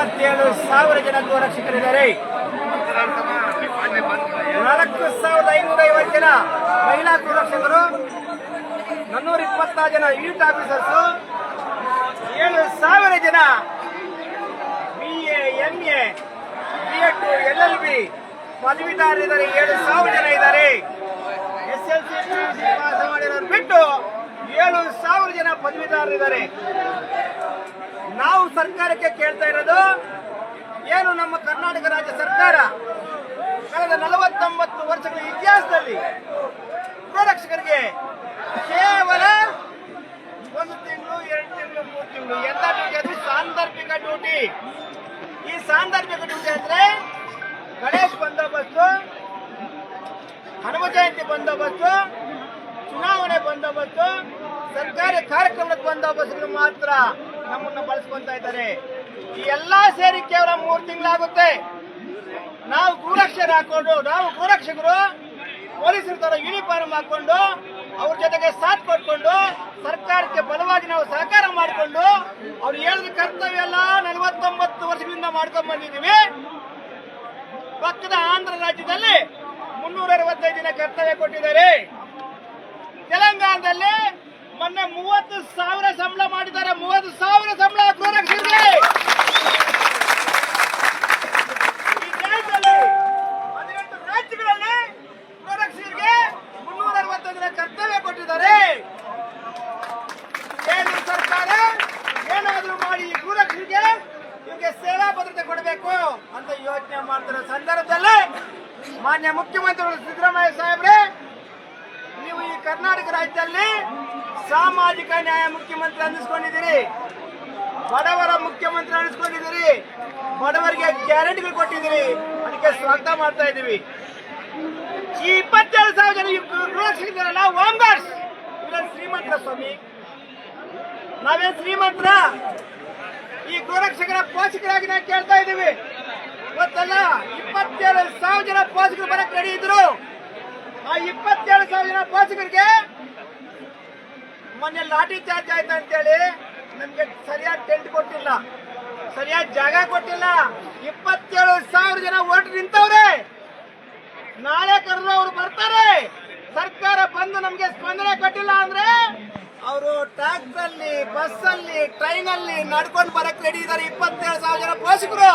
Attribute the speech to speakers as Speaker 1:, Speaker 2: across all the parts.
Speaker 1: 27,000 ಜನ ಗೋರಕ್ಷಕರಿದ್ದಾರೆ. 4,550 ಜನ ಮಹಿಳಾ ಗೋರಕ್ಷಕರು, 424 ಜನ ಯೂನಿಟ್ ಆಫೀಸರ್ಸು, 7,000 ಜನ BA, MA, B.Ed, LLB ಪದವೀಧರರಿದ್ದಾರೆ. 7,000 ಜನ ಇದ್ದಾರೆ. SLC ಪಾಸ್ ಮಾಡಿರೋರು ಬಿಟ್ಟು 7,000 ಜನ ಪದವೀಧರರಿದ್ದಾರೆ. ನಾವು ಸರ್ಕಾರಕ್ಕೆ ಕೇಳ್ತಾ ಇರೋದು ಏನು, ನಮ್ಮ ಕರ್ನಾಟಕ ರಾಜ್ಯ ಸರ್ಕಾರ ಕಳೆದ 49 ವರ್ಷಗಳ ಇತಿಹಾಸದಲ್ಲಿ ಗೋರಕ್ಷಕರಿಗೆ ಕೇವಲ 1 ತಿಂಗಳು, 2 ತಿಂಗಳು, 3 ತಿಂಗಳು ಎಲ್ಲ ಡ್ಯೂಟಿ, ಅದು ಸಾಂದರ್ಭಿಕ ಡ್ಯೂಟಿ. ಈ ಸಾಂದರ್ಭಿಕ ಡ್ಯೂಟಿ ಅಂದ್ರೆ ಗಣೇಶ್ ಬಂದೋಬಸ್ತು, ಹನುಮ ಜಯಂತಿ ಬಂದೋಬಸ್ತು, ಚುನಾವಣೆ ಬಂದೋಬಸ್ತು, ಸರ್ಕಾರಿ ಕಾರ್ಯಕ್ರಮದ ಬಂದೋಬಸ್ತು ಮಾತ್ರ ನಮ್ಮನ್ನು ಬಳಸ್ಕೊಂತ ಇದ್ದಾರೆ. ಈ ಎಲ್ಲಾ ಸೇರಿ ಕೇವಲ 3 ತಿಂಗಳಾಗುತ್ತೆ. ನಾವು ಗೋರಕ್ಷಕರು ಹಾಕೊಂಡು, ನಾವು ಗೋರಕ್ಷಕರು ಪೊಲೀಸರ ತರ ಯೂನಿಫಾರ್ಮ್ ಹಾಕೊಂಡು ಅವ್ರ ಜೊತೆಗೆ ಸಾಥ್ ಕೊಟ್ಕೊಂಡು ಸರ್ಕಾರಕ್ಕೆ ಬಲವಾಗಿ ನಾವು ಸಹಕಾರ ಮಾಡಿಕೊಂಡು ಅವ್ರು ಹೇಳಿದ ಕರ್ತವ್ಯ ಎಲ್ಲ 49 ವರ್ಷಗಳಿಂದ ಮಾಡ್ಕೊಂಡ್ ಬಂದಿದ್ದೀವಿ. ಪಕ್ಕದ ಆಂಧ್ರ ರಾಜ್ಯದಲ್ಲಿ 365 ದಿನ ಕರ್ತವ್ಯ ಕೊಟ್ಟಿದ್ದಾರೆ. ತೆಲಂಗಾಣದಲ್ಲಿ ಮೊನ್ನೆ 30,000 ಸಂಬಳ ಮಾಡಿದ್ದಾರೆ. 30,000 ಸಂಬಳ ಗೋರಕ್ಷಕರಿಗೆ. ಈ ದೇಶದಲ್ಲಿ 18 ರಾಜ್ಯಗಳಲ್ಲಿ ಗೋರಕ್ಷಕರಿಗೆ 365 ದಿನ ಕರ್ತವ್ಯ ಕೊಟ್ಟಿದ್ದಾರೆ. ಕೇಂದ್ರ ಸರ್ಕಾರ ಏನಾದರೂ ಮಾಡಿ ಈ ಗೋರಕ್ಷಕರಿಗೆ ಇವ್ರಿಗೆ ಸೇವಾ ಭದ್ರತೆ ಕೊಡಬೇಕು ಅಂತ ಯೋಚನೆ ಮಾಡ್ತಿರೋ ಸಂದರ್ಭದಲ್ಲಿ ಮಾನ್ಯ ಮುಖ್ಯಮಂತ್ರಿಗಳು ಸಿದ್ದರಾಮಯ್ಯ ಸಾಹೇಬ್ರೆ, ನೀವು ಈ ಕರ್ನಾಟಕ ರಾಜ್ಯದಲ್ಲಿ ಸಾಮಾಜಿಕ ನ್ಯಾಯ ಮುಖ್ಯಮಂತ್ರಿ ಅನ್ನಿಸ್ಕೊಂಡಿದ್ದೀರಿ, ಬಡವರ ಮುಖ್ಯಮಂತ್ರಿ ಅನ್ನಿಸ್ಕೊಂಡಿದ್ದೀರಿ, ಬಡವರಿಗೆ ಗ್ಯಾರಂಟಿಗಳು ಕೊಟ್ಟಿದ್ದೀರಿ. ಅದಕ್ಕೆ ಸ್ವಾಗತ ಮಾಡ್ತಾ ಇದ್ದೀವಿ. ಈ 27,000 ಜನ ಗೋರಕ್ಷಕರಿದ್ದಾರಲ್ಲ, ಹೋಮ್ ಗಾರ್ಡ್ಸ್, ಇವರಲ್ಲಿ ಶ್ರೀಮಂತರ ಸ್ವಾಮಿ, ನಾವೇನ್ ಶ್ರೀಮಂತರ? ಈ ಗೋರಕ್ಷಕರ ಪೋಷಕರಾಗಿ ನಾವು ಕೇಳ್ತಾ ಇದ್ದೀವಿ. ಗೊತ್ತಲ್ಲ, 27,000 ಜನ ಪೋಷಕರು ಬರಕ್ ರೆಡಿ ಇದ್ರು. ಆ 27,000 ಜನ ಪೋಷಕರಿಗೆ ಮೊನ್ನೆ ಲಾಠಿ ಚಾರ್ಜ್ ಆಯ್ತು ಅಂತೇಳಿ ನಮ್ಗೆ ಸರಿಯಾದ ಟೆಂಟ್ ಕೊಟ್ಟಿಲ್ಲ, ಸರಿಯಾದ ಜಾಗ ಕೊಟ್ಟಿಲ್ಲ. 27,000 ಜನ ಓಟ್ ನಿಂತವ್ರೆ. ನಾಳೆ ಕರೆದು ಅವ್ರು ಬರ್ತಾರೆ. ಸರ್ಕಾರ ಬಂದು ನಮ್ಗೆ ಸ್ಪಂದನೆ ಕೊಟ್ಟಿಲ್ಲ ಅಂದ್ರೆ ಅವರು ಟ್ರಾಕ್ಟರ್ ಅಲ್ಲಿ, ಬಸ್ ಅಲ್ಲಿ, ಟ್ರೈನ್ ಅಲ್ಲಿ ನಡ್ಕೊಂಡು ಬರಕ್ ರೆಡಿ ಇದ್ದಾರೆ. 27,000 ಜನ ಪೋಷಕರು.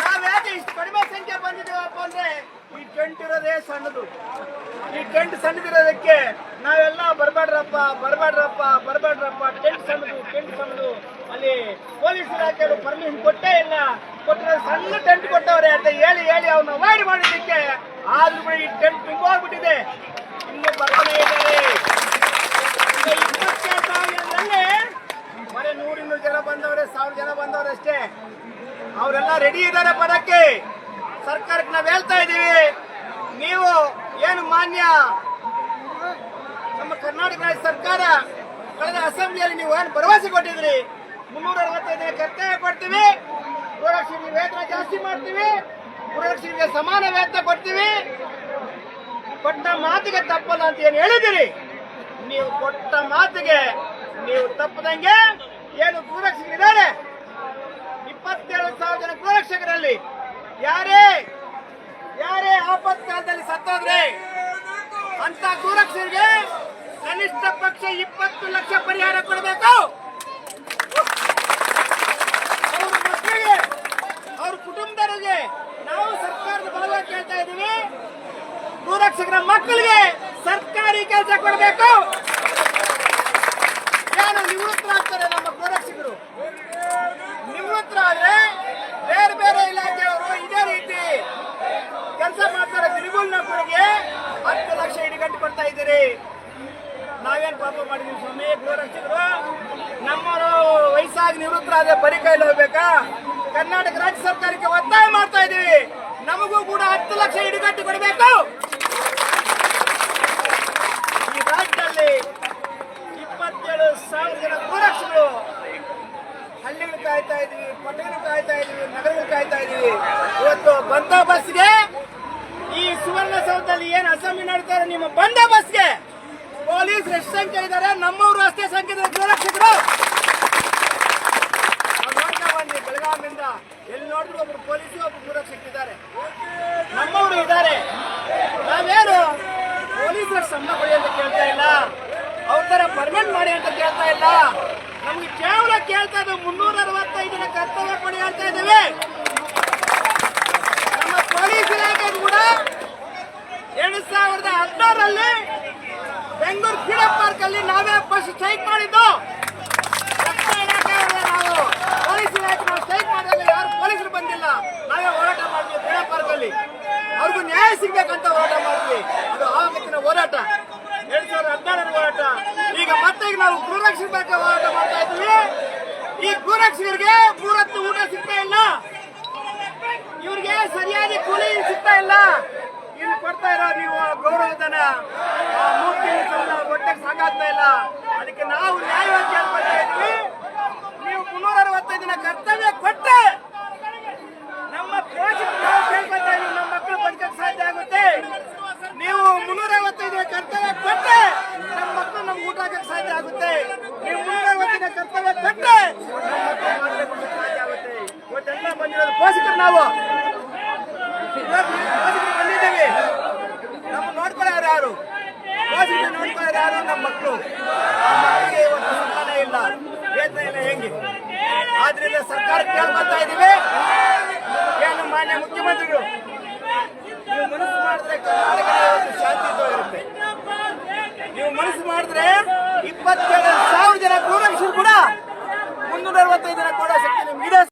Speaker 1: ನಾವ್ಯಾಕೆ ಇಷ್ಟು ಕಡಿಮೆ ಸಂಖ್ಯೆ ಬಂದಿದ್ದೀವಪ್ಪ ಅಂದ್ರೆ ಈ ಟೆಂಟ್ ಇರೋದೇ ಸಣ್ಣದು. ಈ ಟೆಂಟ್ ಸಣ್ಣದಿರೋದಕ್ಕೆ ನಾವೆಲ್ಲ ಬರ್ಬೇಡ್ರಪ್ಪ, ಬರ್ಬೇಡ್ರಪ್ಪ, ಬರ್ಬೇಡ್ರಪ್ಪ, ಟೆಂಟ್ ಸಣ್ಣದು, ಟೆಂಟ್ ಸಣ್ಣದು. ಅಲ್ಲಿ ಪೊಲೀಸ್ ಇಲಾಖೆಯವರು ಪರ್ಮಿಷನ್ ಕೊಟ್ಟೇ ಇಲ್ಲ, ಕೊಟ್ಟರೆ ಸಣ್ಣ ಟೆಂಟ್ ಕೊಟ್ಟವ್ರೆ ಅಂತ ಹೇಳಿ ಹೇಳಿ ಅವ್ರನ್ನ ಅವಾಯ್ಡ್ ಮಾಡಿದ್ದಕ್ಕೆ ಆದ್ರೂ ಕೂಡ ಈ ಟೆಂಟ್ ತುಂಬೋಗ್ಬಿಟ್ಟಿದೆ. ಇನ್ನು ಬರ್ತಾನೆ ಇದ್ದಾರೆ. 27,000ರಲ್ಲಿ ಬರೀ 100-200 ಜನ ಬಂದವ್ರೆ, 1,000 ಜನ ಬಂದವ್ರೆ ಅಷ್ಟೇ. ಅವರೆಲ್ಲ ರೆಡಿ ಇದ್ದಾರೆ ಬರಕ್ಕೆ. ಸರ್ಕಾರಕ್ಕೆ ನಾವ್ ಹೇಳ್ತಾ ಇದೀವಿ, ನೀವು ಏನು ಮಾನ್ಯ ನಮ್ಮ ಕರ್ನಾಟಕ ರಾಜ್ಯ ಸರ್ಕಾರ ಕಳೆದ ಅಸೆಂಬ್ಲಿಯಲ್ಲಿ ನೀವು ಏನು ಭರವಸೆ ಕೊಟ್ಟಿದ್ರಿ, 365 ಕರ್ತವ್ಯ ಕೊಡ್ತೀವಿ, ಗೋರಕ್ಷಕರಿಗೆ ವೇತನ ಜಾಸ್ತಿ ಮಾಡ್ತೀವಿ, ಗೋರಕ್ಷಕರಿಗೆ ಸಮಾನ ವೇತನ ಕೊಡ್ತೀವಿ, ಕೊಟ್ಟ ಮಾತಿಗೆ ತಪ್ಪಲ್ಲ ಅಂತ ಏನು ಹೇಳಿದಿರಿ. ನೀವು ಕೊಟ್ಟ ಮಾತಿಗೆ ನೀವು ತಪ್ಪದಂಗೆ ಏನು ಗೋರಕ್ಷಕರಿದ್ದಾರೆ, 27,000 ಜನ ಗೋರಕ್ಷಕರಲ್ಲಿ ಯಾರೇ ಆಪತ್ಕಾಲದಲ್ಲಿ ಸತ್ತೋದ್ರೆ ಅಂತ ಗೋರಕ್ಷಕರಿಗೆ ಕನಿಷ್ಠ ಪಕ್ಷ 20 ಲಕ್ಷ ಪರಿಹಾರ ಕೊಡಬೇಕು. ಅವ್ರ ಮಕ್ಕಳಿಗೆ, ಅವ್ರ ಕುಟುಂಬದವರಿಗೆ ನಾವು ಸರ್ಕಾರದ ಬಲವಾಗಿ ಕೇಳ್ತಾ ಇದ್ದೀವಿ, ಗೋರಕ್ಷಕರ ಮಕ್ಕಳಿಗೆ ಸರ್ಕಾರಿ ಕೆಲಸ ಕೊಡಬೇಕು. ಏನು ನಿವೃತ್ತರಾಗ್ತಾರೆ ನಮ್ಮ ಗೋರಕ್ಷಕರು, ನಿವೃತ್ತರಾದ್ರೆ ಬೇರೆ ಬೇರೆ ಇಲಾಖೆಯವರು ಇದೇ ರೀತಿ ಕೆಲಸ ಮಾಡ್ತಾರೆ. ತ್ರಿಗುಲ್ ನೌಕರಿಗೆ 10 ಲಕ್ಷ ಇಡಿಗಟ್ಟು ಕೊಡ್ತಾ ಇದ್ದೀರಿ. ನಾವೇನ್ ಪಾಪ ಮಾಡಿದೀವಿ ಸ್ವಾಮಿ? ಗೋರಕ್ಷಕರು ನಮ್ಮವರು ವಯಸ್ಸಾಗಿ ನಿವೃತ್ತರಾದ್ರೆ ಬರೀ ಕೈಲಿ ಹೋಗ್ಬೇಕಾ? ಕರ್ನಾಟಕ ರಾಜ್ಯ ಸರ್ಕಾರಕ್ಕೆ ಒತ್ತಾಯ ಮಾಡ್ತಾ ಇದೀವಿ, ನಮಗೂ ಕೂಡ 10 ಲಕ್ಷ ಇಡಿಗಟ್ಟು ಕೊಡಬೇಕು. ಈ ರಾಜ್ಯದಲ್ಲಿ 27,000 ಜನ ಗೋರಕ್ಷಕರು ಹಳ್ಳಿಗಳು ಕಾಯ್ತಾ ಇದೀವಿ, ಪಟ್ಟಣಗಳು ಕಾಯ್ತಾ ಇದೀವಿ, ನಗರಗಳು ಕಾಯ್ತಾ ಇದೀವಿ. ಇವತ್ತು ಬಂದೋಬಸ್ತ್ಗೆ ಈ ಸುವರ್ಣಸೌಧದಲ್ಲಿ ಏನು ಅಸೆಂಬ್ಲಿ ನಡೀತಾರೆ, ನಿಮ್ಮ ಬಂದೋಬಸ್ತ್ಗೆ ಪೊಲೀಸ್ ಎಷ್ಟು ಸಂಖ್ಯೆ ಇದ್ದಾರೆ, ನಮ್ಮವರು ಅಷ್ಟೇ ಸಂಖ್ಯೆ ಗೋರಕ್ಷಕರು. ಏನ್ ಮಾಡಿ ಅಂತ ಕೇಳ್ತಾ ಇಲ್ಲ. ನಮ್ಗೆ ಕೇವಲ ಕೇಳ್ತಾ ಇದ್ದೇವೆ 365 ದಿನ ಕರ್ತವ್ಯ ಕೊಡಿ ಅಂತ ಇದ್ದೇವೆ. ನಮ್ಮ ಪೊಲೀಸ್ ಇಲಾಖೆ ಕೂಡ 2016ರಲ್ಲಿ ಬೆಂಗಳೂರು ಫ್ರೀಡಂ ಪಾರ್ಕ್ ಅಲ್ಲಿ ನಾವೇ ಫಸ್ಟ್ ಸ್ಟ್ರೈಕ್ ಮಾಡಿದ್ದು. ರಕ್ಷಣಾ ಇಲಾಖೆಯವರೇ ನಾವು ಪೊಲೀಸ್ ಇಲಾಖೆ ನಾವು ಸ್ಟ್ರೈಕ್ ಮಾಡಿದಾಗ ಯಾರು ಪೊಲೀಸರು ಬಂದಿಲ್ಲ. ನಾವೇ ಹೋರಾಟ ಮಾಡಿದ್ವಿ ಫ್ರೀಡಂ ಪಾರ್ಕ್ ಅಲ್ಲಿ. ಅವ್ರಿಗೂ ನ್ಯಾಯ ಸಿಗ್ಬೇಕಂತ ಹೋರಾಟ ಮಾಡಿದ್ವಿ. ಅದು ಆವತ್ತಿನ ಹೋರಾಟ 2016 ಹೋರಾಟ. ಈಗ ಮತ್ತೆ ನಾವು ಗೃಹರಕ್ಷಕ ಬಗ್ಗೆ ಹೋರಾಟ ಮಾಡ್ತಾ ಇದ್ವಿ. ಈ ಗೃಹರಕ್ಷಕರಿಗೆ 3 ಹೊತ್ತು ಊಟ ಸಿಗ್ತಾ ಇಲ್ಲ, ಇವ್ರಿಗೆ ಸರಿಯಾದ ಕೂಲಿ ಸಿಗ್ತಾ ಇಲ್ಲ. ಇಲ್ಲಿ ಕೊಡ್ತಾ ಇರೋ ನೀವು ಗೌರವಧನ 3 ತಿಂಗಳ ಹೊಟ್ಟೆಗೆ ಸಾಕಾಗ್ತಾ ಇಲ್ಲ. ಅದಕ್ಕೆ ನಾವು ನ್ಯಾಯವಾಗಿ ಕೇಳ್ಕೊಳ್ತಾ ಇದ್ವಿ. ನೀವು 365 ದಿನ ಕರ್ತವ್ಯ ಕೊಟ್ಟರೆ ನಮ್ಮ ಪೋಷಕರು ನಾವು ಕೇಳ್ಕೊಳ್ತಾ ಇದ್ವಿ, ನಮ್ಮ ಮಕ್ಕಳು ಬದುಕಕ್ಕೆ ಸಾಧ್ಯ ಆಗುತ್ತೆ. ನೀವು 365 ದಿನ ಕರ್ತವ್ಯ ಕೊಟ್ಟರೆ ನಮ್ಮ ಮಕ್ಕಳು ನಮ್ಗೆ ಊಟ ಹಾಕಕ್ಕೆ ಸಾಧ್ಯ ಆಗುತ್ತೆ. ನೀವು 360 ದಿನ ಕರ್ತವ್ಯ ಕೊಟ್ಟರೆ ನಮ್ಮ ಮಕ್ಕಳು ಮಾಡಲಿಕ್ಕೆ ಸಾಧ್ಯ ಆಗುತ್ತೆ. ಇವತ್ತೆಲ್ಲ ಬಂದಿರೋದು ಪೋಷಕರು ನಾವು ಬಂದಿದ್ದೇವೆ. ನಮ್ಮ ನೋಡ್ಕೊಳ್ಳೋರು ಯಾರು? ಪೋಷಕರು ನೋಡ್ಕೊಳ್ಳೋರು ಯಾರು? ನಮ್ಮ ಮಕ್ಕಳು. ಮಕ್ಕಳಿಗೆ ಇವತ್ತು ಸಂತಾನ ಇಲ್ಲ, ವೇತನ ಇಲ್ಲ, ಹೆಂಗೆ? ಆದ್ರಿಂದ ಸರ್ಕಾರ ಕೇಳ್ಕೊಳ್ತಾ ಇದ್ದೀವಿ. ಏನು ಮಾನ್ಯ ಮುಖ್ಯಮಂತ್ರಿಗಳು, ನೀವು ಮನಸ್ಸು ಮಾಡಿದ್ರೆ ಕರ್ನಾಟಕ ಶಾಂತಿ ಇರುತ್ತೆ. ನೀವು ಮನಸ್ಸು ಮಾಡಿದ್ರೆ 27,000 ಜನ ಗೃಹರಕ್ಷಕರು ಕೂಡ 365 ದಿನ ಕೂಡ